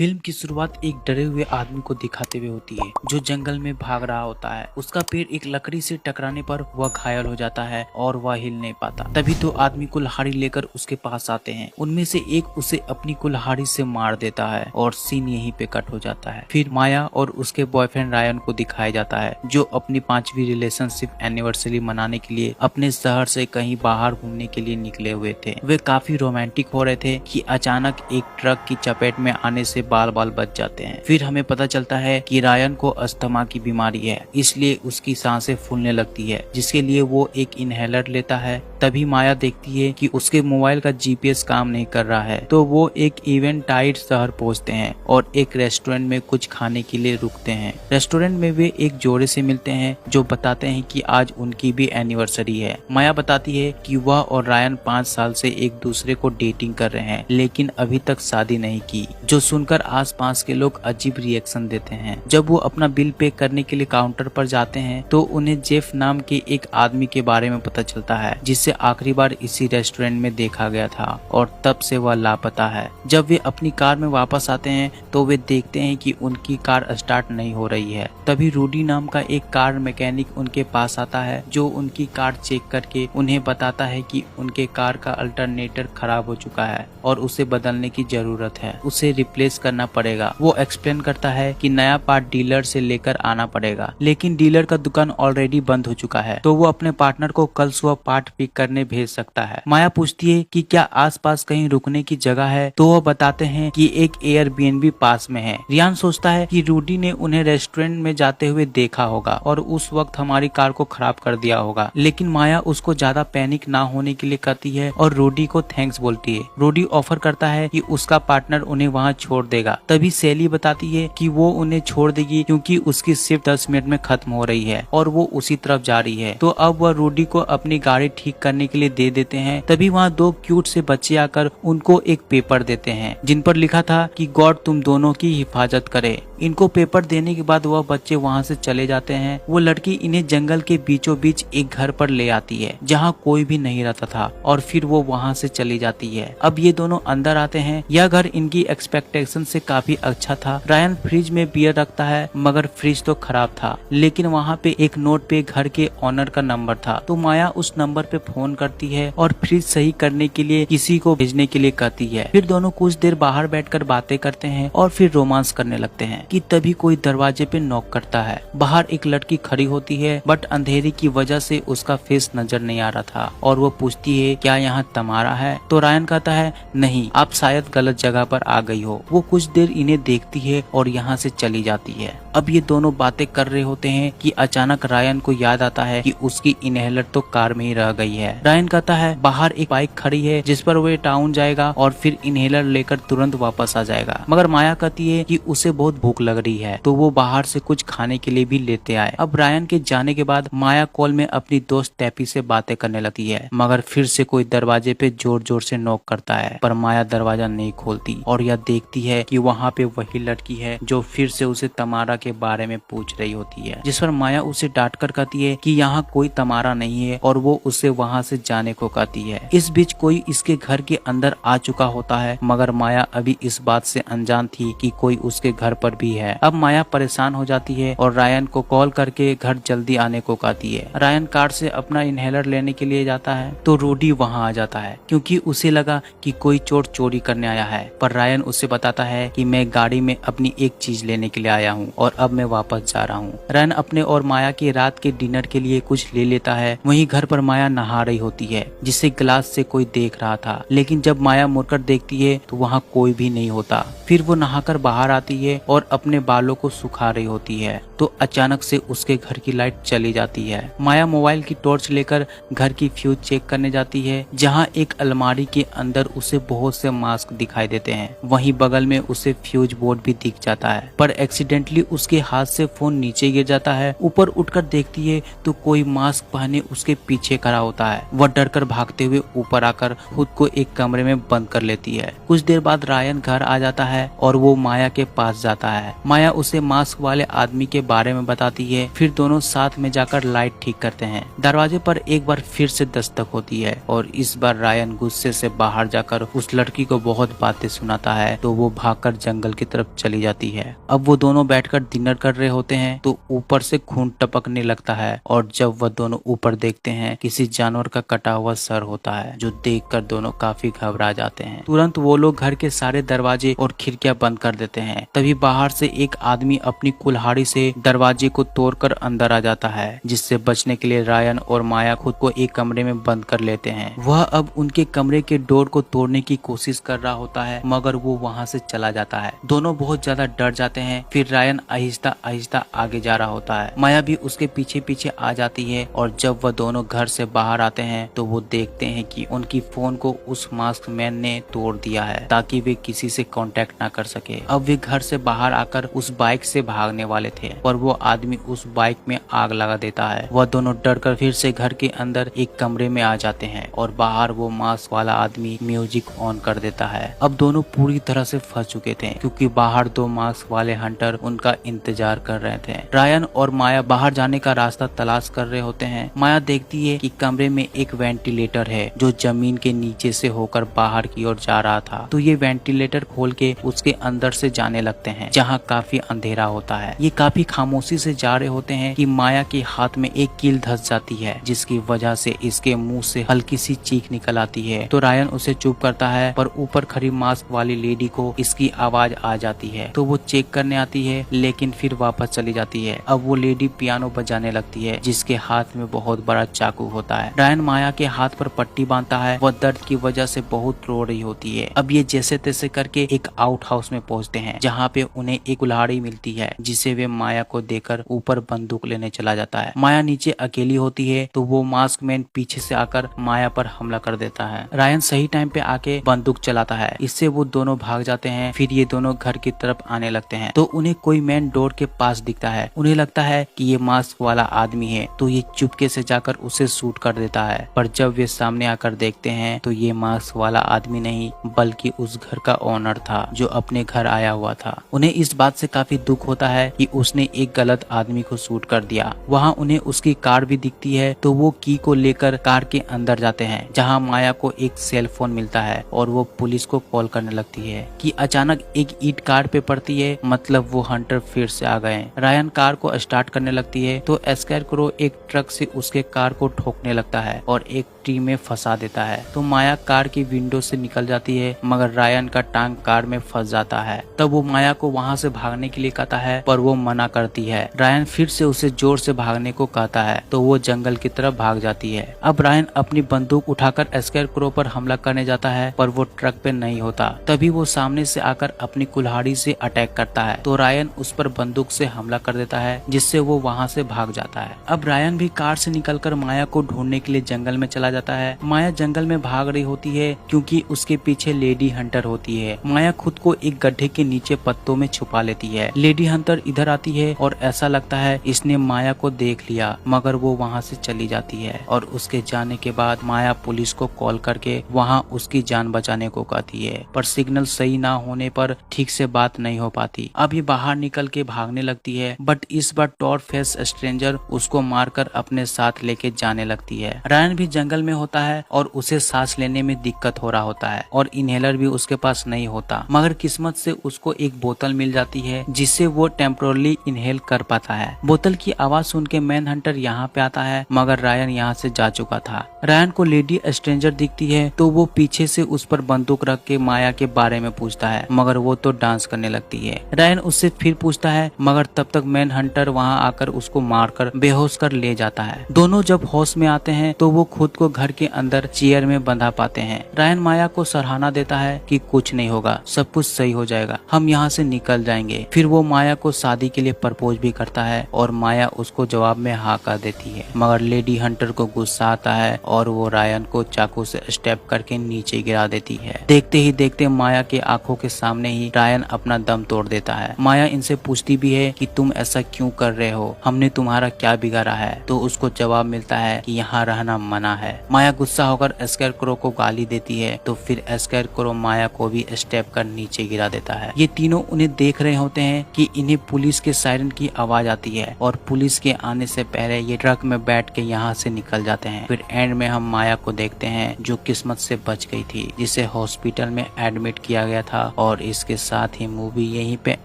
Film की शुरुआत एक डरे हुए आदमी को दिखाते हुए होती है जो जंगल में भाग रहा होता है। उसका पैर एक लकड़ी से टकराने पर वह घायल हो जाता है और वह हिल नहीं पाता। तभी तो आदमी कुल्हाड़ी लेकर उसके पास आते हैं। उनमें से एक उसे अपनी कुल्हाड़ी से मार देता है और सीन यहीं पे कट हो जाता है। फिर माया और उसके बॉयफ्रेंड रायन को दिखाया जाता है जो अपनी 5वीं रिलेशनशिप एनिवर्सरी मनाने के लिए अपने शहर से कहीं बाहर घूमने के लिए निकले हुए थे। वे काफी रोमांटिक हो रहे थे कि अचानक एक ट्रक की चपेट में आने से बाल बाल बच जाते हैं। फिर हमें पता चलता है कि रायन को अस्थमा की बीमारी है, इसलिए उसकी सांसें फूलने लगती है, जिसके लिए वो एक इनहेलर लेता है। तभी माया देखती है कि उसके मोबाइल का जीपीएस काम नहीं कर रहा है, तो वो एक इवेंटाइड शहर पहुंचते हैं और एक रेस्टोरेंट में कुछ खाने के लिए रुकते हैं। रेस्टोरेंट में वे एक जोड़े से मिलते हैं जो बताते हैं कि आज उनकी भी एनिवर्सरी है। माया बताती है कि वह और रायन 5 साल से एक दूसरे को डेटिंग कर रहे हैं, लेकिन अभी तक शादी नहीं की, जो सुनकर आसपास के लोग अजीब रिएक्शन देते हैं। जब वो अपना बिल पे करने के लिए काउंटर पर जाते हैं तो उन्हें जेफ नाम के एक आदमी के बारे में पता चलता है जिसे आखिरी बार इसी रेस्टोरेंट में देखा गया था और तब से वह लापता है। जब वे अपनी कार में वापस आते हैं तो वे देखते हैं कि उनकी कार स्टार्ट नहीं हो रही है। तभी रूडी नाम का एक कार मैकेनिक उनके पास आता है जो उनकी कार चेक करके उन्हें बताता है कि उनके कार का अल्टरनेटर खराब हो चुका है और उसे बदलने की जरूरत है, उसे रिप्लेस करना पड़ेगा। वो एक्सप्लेन करता है कि नया पार्ट डीलर से लेकर आना पड़ेगा, लेकिन डीलर का दुकान ऑलरेडी बंद हो चुका है, तो वो अपने पार्टनर को कल सुबह पार्ट पिक करने भेज सकता है। माया पूछती है कि क्या आसपास कहीं रुकने की जगह है, तो वो बताते हैं कि एक एयरबीएनबी पास में है। रियान सोचता है कि रूडी ने उन्हें रेस्टोरेंट में जाते हुए देखा होगा और उस वक्त हमारी कार को खराब कर दिया होगा, लेकिन माया उसको ज्यादा पैनिक ना होने के लिए कहती है और रूडी को थैंक्स बोलती है। रूडी ऑफर करता है कि उसका पार्टनर उन्हें वहाँ छोड़ देगा। तभी सैली बताती है कि वो उन्हें छोड़ देगी क्योंकि उसकी शिफ्ट 10 मिनट में खत्म हो रही है और वो उसी तरफ जा रही है। तो अब वह रूडी को अपनी गाड़ी ठीक करने के लिए दे देते हैं। तभी वहाँ 2 क्यूट से बच्चे आकर उनको एक पेपर देते हैं जिन पर लिखा था कि गॉड तुम दोनों की हिफाजत करे। इनको पेपर देने के बाद वह बच्चे वहाँ से चले जाते हैं। वो लड़की इन्हें जंगल के बीचों बीच एक घर पर ले आती है जहाँ कोई भी नहीं रहता था और फिर वो वहाँ से चली जाती है। अब ये दोनों अंदर आते हैं। यह घर इनकी एक्सपेक्टेशन से काफी अच्छा था। रायन फ्रिज में बियर रखता है मगर फ्रिज तो खराब था, लेकिन वहाँ पे एक नोट पे घर के ऑनर का नंबर था, तो माया उस नंबर पे फोन करती है और फ्रिज सही करने के लिए किसी को भेजने के लिए कहती है। फिर दोनों कुछ देर बाहर बैठकर बातें करते हैं और फिर रोमांस करने लगते हैं कि तभी कोई दरवाजे पे नॉक करता है। बाहर एक लड़की खड़ी होती है बट अंधेरे की वजह से उसका फेस नजर नहीं आ रहा था और वो पूछती है क्या यहाँ तमारा है, तो रायन कहता है नहीं, आप शायद गलत जगह पर आ गई हो। वो कुछ देर इन्हें देखती है और यहाँ से चली जाती है। अब ये दोनों बातें कर रहे होते हैं कि अचानक रायन को याद आता है कि उसकी इनहेलर तो कार में ही रह गई है। रायन कहता है बाहर एक बाइक खड़ी है जिस पर वो टाउन जाएगा और फिर इनहेलर लेकर तुरंत वापस आ जाएगा, मगर माया कहती है कि उसे बहुत भूख लग रही है, तो वो बाहर से कुछ खाने के लिए भी लेते आए। अब रायन के जाने के बाद माया कॉल में अपनी दोस्त टैपी से बातें करने लगती है, मगर फिर से कोई दरवाजे पे जोर जोर से नॉक करता है, पर माया दरवाजा नहीं खोलती और यह देखती है कि वहाँ पे वही लड़की है जो फिर से उसे तमारा के बारे में पूछ रही होती है, जिस पर माया उसे डांट कर कहती है कि यहाँ कोई तमारा नहीं है और वो उसे वहाँ से जाने को कहती है। इस बीच कोई इसके घर के अंदर आ चुका होता है, मगर माया अभी इस बात से अनजान थी कि कोई उसके घर पर भी है। अब माया परेशान हो जाती है और रायन को कॉल करके घर जल्दी आने को कहती है। रायन कार से अपना इनहेलर लेने के लिए जाता है तो रूडी वहाँ आ जाता है क्योंकि उसे लगा कि कोई चोर चोरी करने आया है, पर रायन उसे बताता है कि मैं गाड़ी में अपनी एक चीज लेने के लिए आया हूँ और अब मैं वापस जा रहा हूँ। रायन अपने और माया के रात के डिनर के लिए कुछ ले लेता है। वहीं घर पर माया नहा रही होती है जिसे ग्लास से कोई देख रहा था, लेकिन जब माया मुड़कर देखती है तो वहाँ कोई भी नहीं होता। फिर वो नहाकर बाहर आती है और अपने बालों को सुखा रही होती है तो अचानक से उसके घर की लाइट चली जाती है। माया मोबाइल की टॉर्च लेकर घर की फ्यूज चेक करने जाती है जहाँ एक अलमारी के अंदर उसे बहुत से मास्क दिखाई देते हैं। वहीं बगल में उसे फ्यूज बोर्ड भी दिख जाता है, पर एक्सीडेंटली उसके हाथ से फोन नीचे गिर जाता है। ऊपर उठकर देखती है तो कोई मास्क पहने उसके पीछे खड़ा होता है। वह डर कर भागते हुए ऊपर आकर खुद को एक कमरे में बंद कर लेती है। कुछ देर बाद रायन घर आ जाता है और वो माया के पास जाता है। माया उसे मास्क वाले आदमी के बारे में बताती है। फिर दोनों साथ में जाकर लाइट ठीक करते हैं। दरवाजे पर एक बार फिर से दस्तक होती है और इस बार रायन गुस्से से बाहर जाकर उस लड़की को बहुत बातें सुनाता है, तो वो भागकर जंगल की तरफ चली जाती है। अब वो दोनों बैठकर डिनर कर रहे होते हैं तो ऊपर से खून टपकने लगता है और जब वह दोनों ऊपर देखते हैं किसी जानवर का कटा हुआ सर होता है, जो देखकर दोनों काफी घबरा जाते हैं। तुरंत वो लोग घर के सारे दरवाजे और खिड़कियां बंद कर देते हैं। तभी बाहर से एक आदमी अपनी कुल्हाड़ी से दरवाजे को तोड़कर अंदर आ जाता है, जिससे बचने के लिए रायन और माया खुद को एक कमरे में बंद कर लेते हैं। वह अब उनके कमरे के डोर को तोड़ने की कोशिश कर रहा होता है, मगर वो वहाँ से चला जाता है। दोनों बहुत ज्यादा डर जाते हैं। फिर रायन आहिस्ता आहिस्ता आगे जा रहा होता है। माया भी उसके पीछे पीछे आ जाती है और जब वह दोनों घर से बाहर आते हैं तो वो देखते हैं कि उनकी फोन को उस मास्क मैन ने तोड़ दिया है ताकि वे किसी से कांटेक्ट ना कर सके। अब वे घर से बाहर आकर उस बाइक से भागने वाले थे पर वो आदमी उस बाइक में आग लगा देता है। वह दोनों डरकर फिर से घर के अंदर एक कमरे में आ जाते हैं और बाहर वो मास्क वाला आदमी म्यूजिक ऑन कर देता है। अब दोनों पूरी तरह से फंस चुके थे क्योंकि बाहर दो मास्क वाले हंटर उनका इंतजार कर रहे थे। रायन और माया बाहर जाने का रास्ता तलाश कर रहे होते हैं। माया देखती है कि कमरे में एक वेंटिलेटर है जो जमीन के नीचे से होकर बाहर की ओर जा रहा था, तो ये वेंटिलेटर खोल के उसके अंदर से जाने लगते हैं जहाँ काफी अंधेरा होता है। ये काफी खामोशी से जा रहे होते हैं कि माया के हाथ में एक कील धंस जाती है, जिसकी वजह से इसके मुंह से हल्की सी चीख निकल आती है। तो रायन उसे चुप करता है पर ऊपर खड़ी मास्क वाली लेडी को इसकी आवाज आ जाती है, तो वो चेक करने आती है लेकिन फिर वापस चली जाती है। अब वो लेडी पियानो बजाने लगती है जिसके हाथ में बहुत बड़ा चाकू होता है। रायन माया के हाथ पर पट्टी बांधता है। वह दर्द की वजह से बहुत रो रही होती है। अब ये जैसे तैसे करके एक आउट हाउस में पहुंचते हैं जहाँ पे उन्हें एक कुल्हाड़ी मिलती है, जिसे वे माया को देकर ऊपर बंदूक लेने चला जाता है। माया नीचे अकेली होती है तो वो मास्क मैन पीछे से आकर माया पर हमला कर देता है। रायन सही टाइम पे आके बंदूक चलाता है, इससे वो दोनों भाग जाते हैं। फिर ये दोनों घर की तरफ आने लगते हैं तो उन्हें कोई मैन डोर के पास दिखता है। उन्हें लगता है कि ये मास्क वाला आदमी है, तो ये चुपके से जाकर उसे शूट कर देता है। पर जब वे सामने आकर देखते हैं तो ये मास्क वाला आदमी नहीं बल्कि उस घर का ओनर था जो अपने घर आया हुआ था। उन्हें इस बात से काफी दुख होता है कि उसने एक गलत आदमी को शूट कर दिया। वहाँ उन्हें उसकी कार भी दिखती है तो वो की को लेकर कार के अंदर जाते हैं जहाँ माया को एक सेल फोन मिलता है और वो पुलिस को कॉल करने लगती है कि अचानक एक ईंट कार पे पड़ती है, मतलब वो हंटर फिर से आ गए। रायन कार को स्टार्ट करने लगती है तो स्कैरक्रो एक ट्रक से उसके कार को ठोकने लगता है और एक ट्री में फंसा देता है। तो माया कार की विंडो से निकल जाती है मगर रायन का टांग कार में फंस जाता है। तब वो माया को वहाँ से भागने के लिए कहता है पर वो मना करती है। रायन फिर से उसे जोर से भागने को कहता है तो वो जंगल की तरफ भाग जाती है। अब रायन अपनी बंदूक उठाकर स्कैरक्रो पर हमला करने जाता है पर वो ट्रक पे नहीं होता। तभी वो सामने से आकर अपनी कुल्हाड़ी से अटैक करता है तो रायन उस पर बंदूक से हमला कर देता है, जिससे वो वहाँ से भाग जाता है। अब रायन भी कार से निकलकर माया को ढूंढने के लिए जंगल में चला जाता है। माया जंगल में भाग रही होती है क्योंकि उसके पीछे लेडी हंटर होती है। माया खुद को एक गड्ढे के नीचे पत्तों में छुपा लेती है। लेडी हंटर इधर आती है और ऐसा लगता है इसने माया को देख लिया, मगर वो वहाँ से चली जाती है और उसके जाने के बाद माया पुलिस को कॉल करके वहाँ उसकी जान बचाने को कहती है, पर सिग्नल सही ना होने पर ठीक से बात नहीं हो पाती। अब ये बाहर निकल के भागने लगती है बट इस बार टॉर्च फेस स्ट्रेंजर उसको मारकर अपने साथ लेके जाने लगती है। रायन भी जंगल में होता है और उसे सांस लेने में दिक्कत हो रहा होता है और इनहेलर भी उसके पास नहीं होता, मगर किस्मत से उसको एक बोतल मिल जाती है जिससे वो टेम्पोरली इनहेल कर पाता है। बोतल की आवाज सुन के मैन हंटर यहाँ पे आता है मगर रायन यहाँ से जा चुका था। रायन को लेडी स्ट्रेंजर दिखती है तो वो पीछे से उस पर बंदूक रख के माया के बारे में पूछता है, मगर वो तो डांस करने लगती है। रायन उससे फिर पूछता है मगर तब तक मैन हंटर वहाँ आकर उसको मारकर बेहोश कर ले जाता है। दोनों जब होश में आते हैं तो वो खुद को घर के अंदर चेयर में बंधा पाते हैं। रायन माया को सराहना देता है कि कुछ नहीं होगा, सब कुछ सही हो जाएगा, हम यहाँ से निकल जाएंगे। फिर वो माया को शादी के लिए प्रपोज भी करता है और माया उसको जवाब में हाँ कर देती है, मगर लेडी हंटर को गुस्सा आता है और वो रायन को चाकू से स्टेप करके नीचे गिरा देती है। देखते ही देखते माया के आंखों के सामने ही रायन अपना दम तोड़ देता है। माया इनसे पूछती भी है कि तुम ऐसा क्यों कर रहे हो, हमने तुम्हारा क्या बिगाड़ा है, तो उसको जवाब मिलता है कि यहाँ रहना मना है। माया गुस्सा होकर स्कैरक्रो को गाली देती है, तो फिर स्कैरक्रो माया को भी स्टेप कर नीचे गिरा देता है। ये तीनों उन्हें देख रहे होते हैं कि इन्हें पुलिस के सायरन की आवाज आती है और पुलिस के आने से पहले ये ट्रक में बैठ के यहाँ से निकल जाते हैं। फिर एंड में हम माया को देखते हैं जो किस्मत से बच गई थी, जिसे हॉस्पिटल में एडमिट किया गया था, और इसके साथ ही मूवी यहीं पे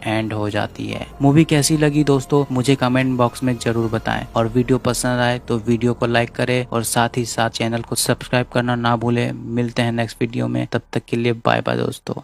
एंड हो जाती है। मूवी कैसी लगी दोस्तों मुझे कमेंट बॉक्स में जरूर बताएं, और वीडियो पसंद आए तो वीडियो को लाइक करें और साथ ही साथ चैनल को सब्सक्राइब करना ना भूलें। मिलते हैं नेक्स्ट वीडियो में, तब तक के लिए बाय बाय दोस्तों।